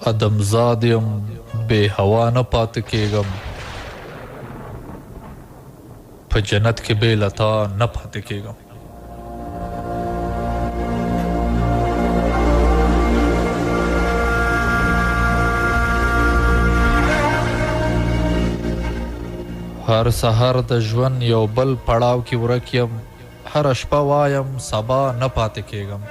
ادمزاد یم بې هوا نه پاتې کېږم په جنت کې بې له تا نه پاتې کېږم هر سحر د ژوند یو بل پړاو کې ورک یم هره شپه وایم سبا نه پاتې کېږم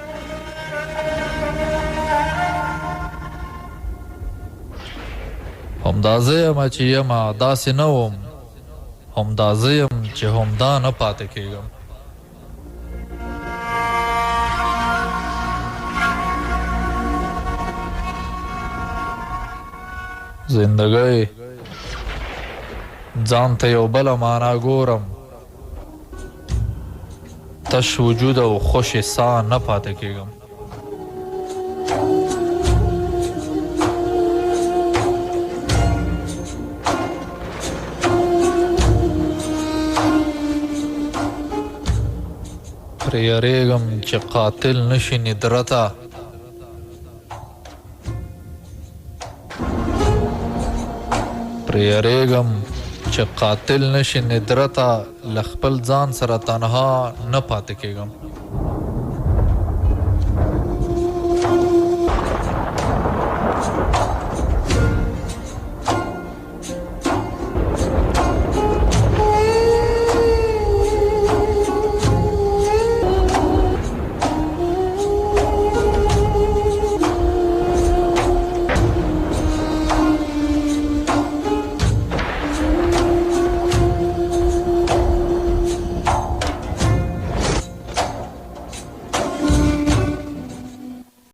همدا زه یم چې یمه داسې نه وم همدا زه یم چې همدا نه پاتې کېږم زندګۍ ځان ته یو بله معنا ګورم تش وجود او خوشې ساه نه پاتې کېږم پرې یریږم چې قاتل نشي ندرته پرې یریږم چې قاتل نشي ندرته له خپل ځان سره تنها نه پاتې کېږم